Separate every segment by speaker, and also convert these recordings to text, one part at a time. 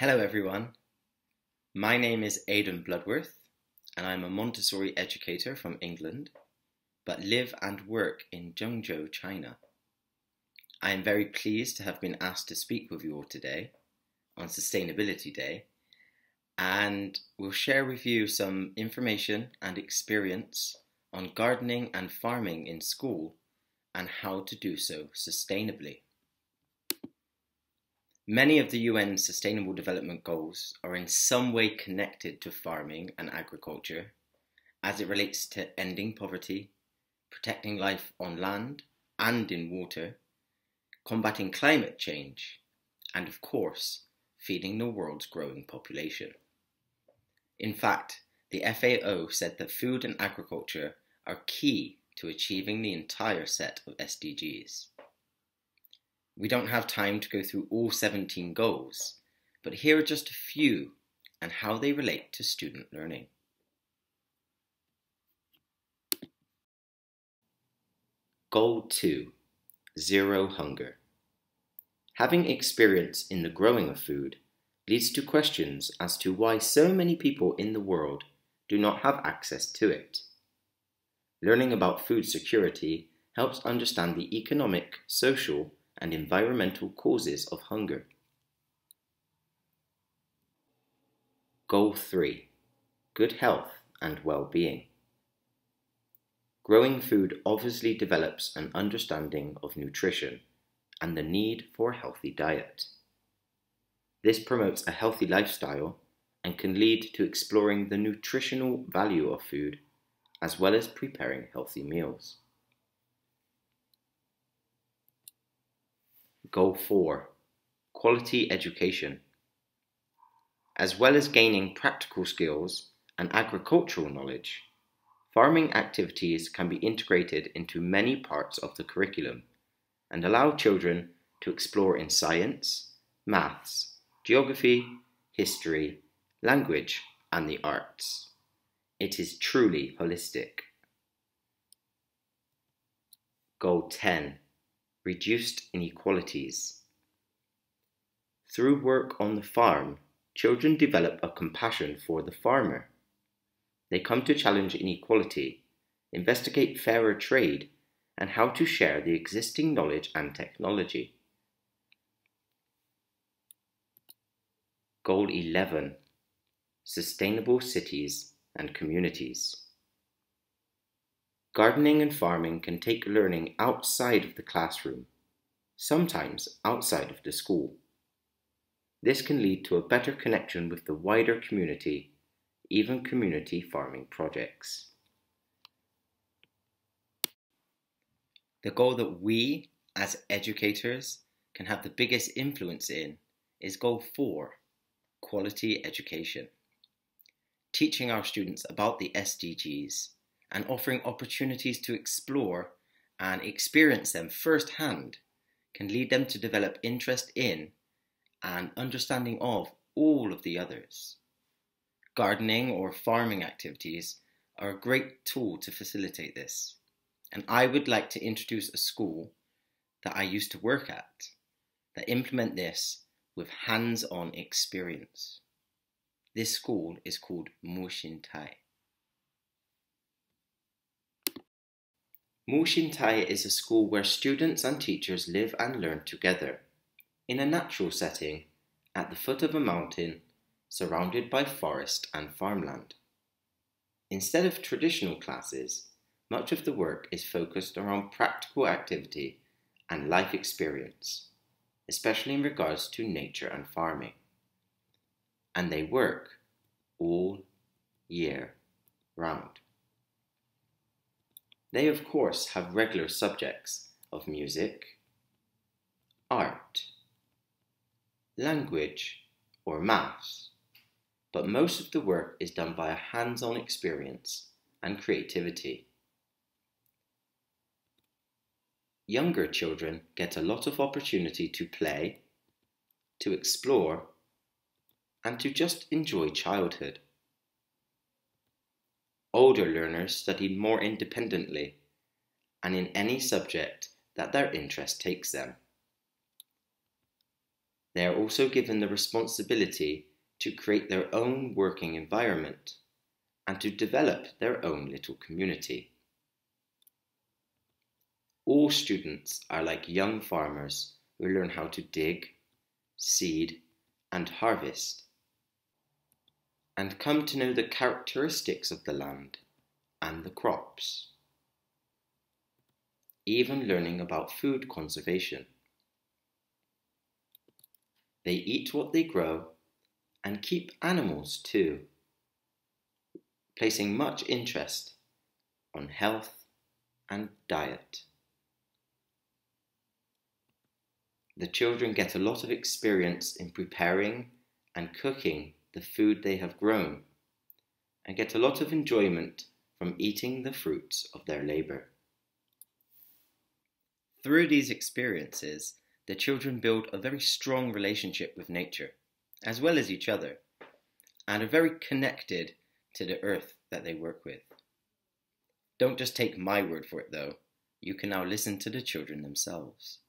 Speaker 1: Hello everyone, my name is Aiden Bloodworth and I'm a Montessori educator from England but live and work in Zhengzhou, China. I am very pleased to have been asked to speak with you all today on Sustainability Day and will share with you some information and experience on gardening and farming in school and how to do so sustainably. Many of the UN Sustainable Development Goals are in some way connected to farming and agriculture as it relates to ending poverty, protecting life on land and in water, combating climate change, and of course, feeding the world's growing population. In fact, the FAO said that food and agriculture are key to achieving the entire set of SDGs. We don't have time to go through all 17 goals, but here are just a few and how they relate to student learning. Goal 2. Zero hunger. Having experience in the growing of food leads to questions as to why so many people in the world do not have access to it. Learning about food security helps understand the economic, social, and environmental causes of hunger. Goal 3. Good health and well-being. Growing food obviously develops an understanding of nutrition and the need for a healthy diet. This promotes a healthy lifestyle and can lead to exploring the nutritional value of food as well as preparing healthy meals. Goal 4. Quality education. As well as gaining practical skills and agricultural knowledge, farming activities can be integrated into many parts of the curriculum and allow children to explore in science, maths, geography, history, language, and the arts. It is truly holistic. Goal 10. Reduced inequalities. Through work on the farm, children develop a compassion for the farmer. They come to challenge inequality, investigate fairer trade, and how to share the existing knowledge and technology. Goal 11. Sustainable cities and communities. Gardening and farming can take learning outside of the classroom, sometimes outside of the school. This can lead to a better connection with the wider community, even community farming projects. The goal that we, as educators, can have the biggest influence in is Goal 4, Quality Education. Teaching our students about the SDGs and offering opportunities to explore and experience them firsthand can lead them to develop interest in and understanding of all of the others. Gardening or farming activities are a great tool to facilitate this, and I would like to introduce a school that I used to work at that implement this with hands-on experience. This school is called Tai. Tai is a school where students and teachers live and learn together in a natural setting at the foot of a mountain surrounded by forest and farmland. Instead of traditional classes, much of the work is focused around practical activity and life experience, especially in regards to nature and farming. And they work all year round. They of course have regular subjects of music, art, language, or maths, but most of the work is done by a hands-on experience and creativity. Younger children get a lot of opportunity to play, to explore, and to just enjoy childhood. Older learners study more independently and in any subject that their interest takes them. They are also given the responsibility to create their own working environment and to develop their own little community. All students are like young farmers who learn how to dig, seed, and harvest, and come to know the characteristics of the land and the crops, even learning about food conservation. They eat what they grow and keep animals too, placing much interest on health and diet. The children get a lot of experience in preparing and cooking the food they have grown, and get a lot of enjoyment from eating the fruits of their labour. Through these experiences, the children build a very strong relationship with nature, as well as each other, and are very connected to the earth that they work with. Don't just take my word for it though, you can now listen to the children themselves.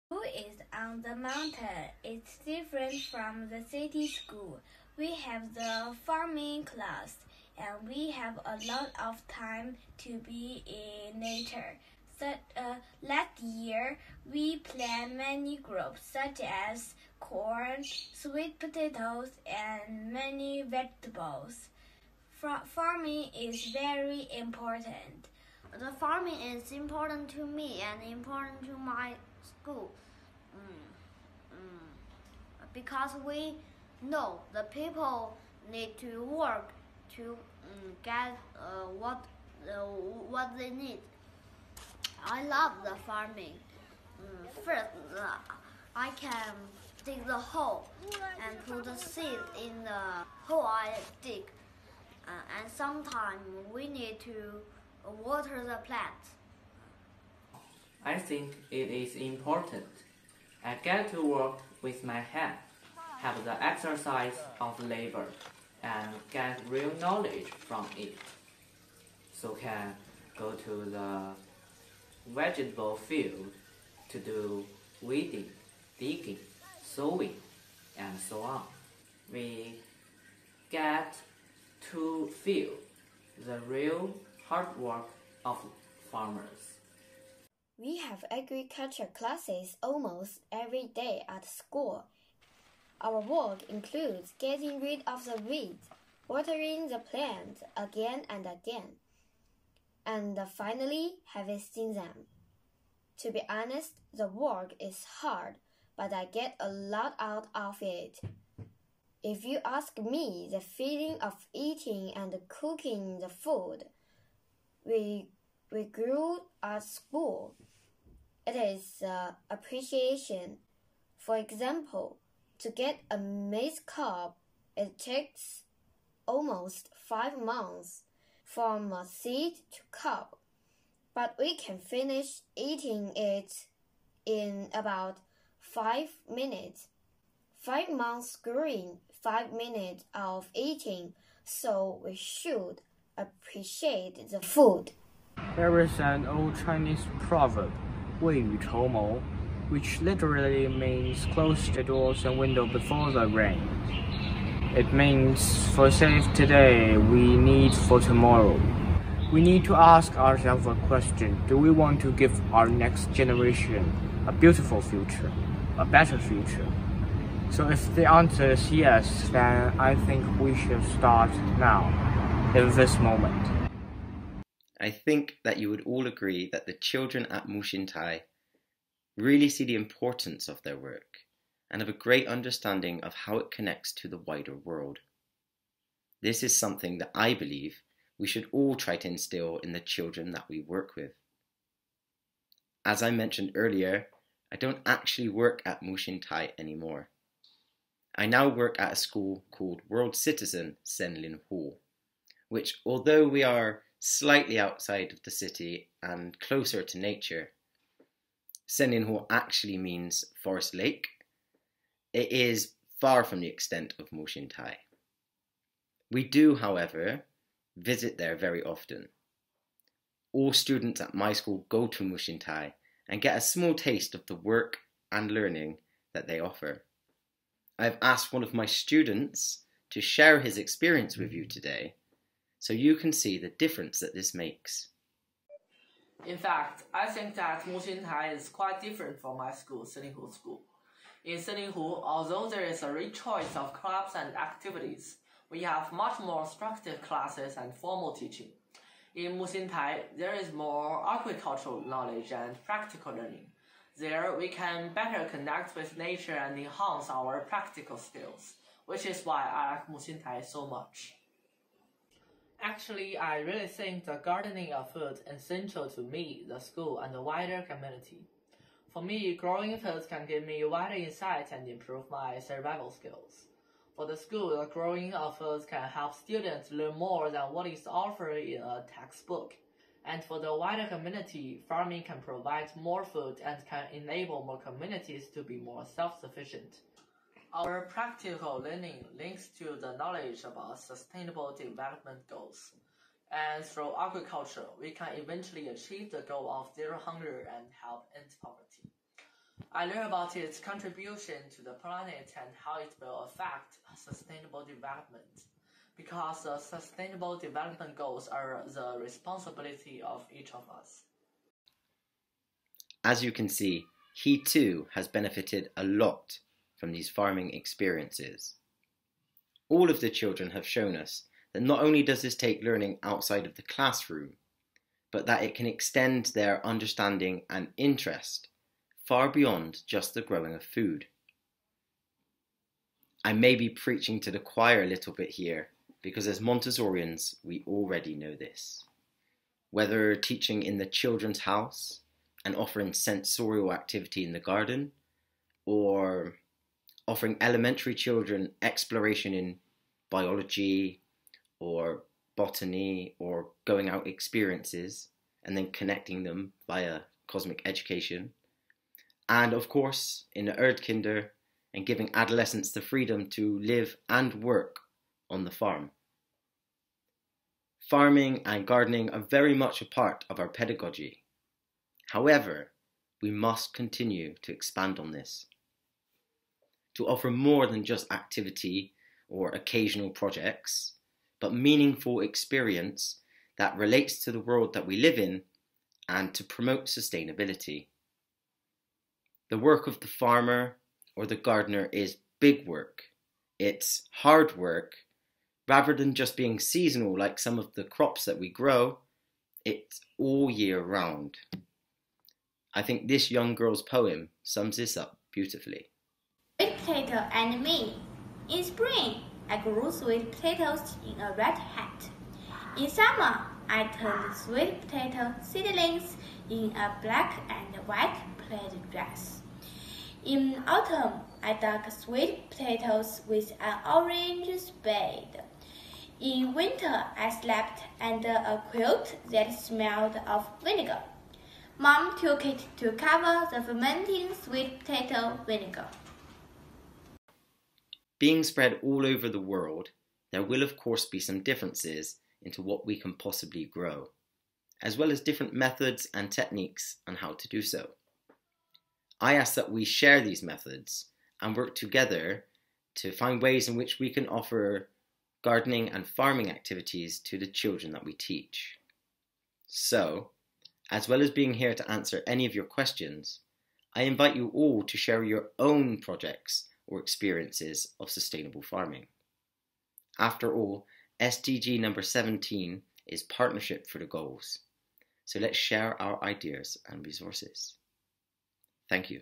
Speaker 2: School is on the mountain. It's different from the city school. We have the farming class, and we have a lot of time to be in nature. Last year, we planted many crops such as corn, sweet potatoes, and many vegetables. Farming is very important.
Speaker 3: The farming is important to me and important to my school because we know the people need to work to get what they need. I love the farming. First, I can dig the hole and put the seed in the hole I dig. And sometimes we need to water the plants.
Speaker 4: I think it is important. I get to work with my hand, have the exercise of labor, and get real knowledge from it. So can go to the vegetable field to do weeding, digging, sowing, and so on. We get to feel the real hard work of farmers.
Speaker 5: We have agriculture classes almost every day at school. Our work includes getting rid of the weeds, watering the plants again and again, and finally harvesting them. To be honest, the work is hard, but I get a lot out of it. If you ask me, the feeling of eating and cooking the food we grew at school, it is appreciation. For example, to get a maize cob, it takes almost 5 months from a seed to cob, but we can finish eating it in about 5 minutes. 5 months growing, 5 minutes of eating, so we should appreciate the food.
Speaker 6: There is an old Chinese proverb, 未雨绸缪, which literally means close the doors and window before the rain. It means for save today, we need for tomorrow. We need to ask ourselves a question: do we want to give our next generation a beautiful future, a better future? So if the answer is yes, then I think we should start now, in this moment.
Speaker 1: I think that you would all agree that the children at Mushintai really see the importance of their work and have a great understanding of how it connects to the wider world. This is something that I believe we should all try to instill in the children that we work with. As I mentioned earlier, I don't actually work at Mushintai anymore. I now work at a school called World Citizen Senlin Hall, which, although we are slightly outside of the city and closer to nature, Senlin Hall actually means forest lake. It is far from the extent of Mushintai. We do, however, visit there very often. All students at my school go to Mushintai and get a small taste of the work and learning that they offer. I've asked one of my students to share his experience with you today, so you can see the difference that this makes.
Speaker 4: In fact, I think that Muxintai is quite different from my school, Silinhu School. In Silinhu, although there is a rich choice of clubs and activities, we have much more structured classes and formal teaching. In Muxintai, there is more agricultural knowledge and practical learning. There, we can better connect with nature and enhance our practical skills, which is why I like Muxintai so much. Actually, I really think the gardening of food is essential to me, the school, and the wider community. For me, growing food can give me wider insight and improve my survival skills. For the school, the growing of food can help students learn more than what is offered in a textbook. And for the wider community, farming can provide more food and can enable more communities to be more self-sufficient. Our practical learning links to the knowledge about sustainable development goals. And through agriculture, we can eventually achieve the goal of zero hunger and help end poverty. I learned about its contribution to the planet and how it will affect sustainable development, because the sustainable development goals are the responsibility of each of us.
Speaker 1: As you can see, he too has benefited a lot from these farming experiences. All of the children have shown us that not only does this take learning outside of the classroom, but that it can extend their understanding and interest far beyond just the growing of food. I may be preaching to the choir a little bit here, because as Montessorians, we already know this. Whether teaching in the children's house and offering sensorial activity in the garden, or offering elementary children exploration in biology or botany or going out experiences and then connecting them via cosmic education, and of course in the Erdkinder and giving adolescents the freedom to live and work on the farm. Farming and gardening are very much a part of our pedagogy. However, we must continue to expand on this, to offer more than just activity or occasional projects, but meaningful experience that relates to the world that we live in and to promote sustainability. The work of the farmer or the gardener is big work. It's hard work. Rather than just being seasonal like some of the crops that we grow, it's all year round. I think this young girl's poem sums this up beautifully.
Speaker 2: Sweet potato and me. In spring, I grew sweet potatoes in a red hat. In summer, I turned sweet potato seedlings in a black and white plaid dress. In autumn, I dug sweet potatoes with an orange spade. In winter, I slept under a quilt that smelled of vinegar. Mom took it to cover the fermenting sweet potato vinegar.
Speaker 1: Being spread all over the world, there will of course be some differences into what we can possibly grow, as well as different methods and techniques on how to do so. I ask that we share these methods and work together to find ways in which we can offer gardening and farming activities to the children that we teach. So, as well as being here to answer any of your questions, I invite you all to share your own projects or experiences of sustainable farming. After all, SDG number 17 is Partnership for the Goals. So let's share our ideas and resources. Thank you.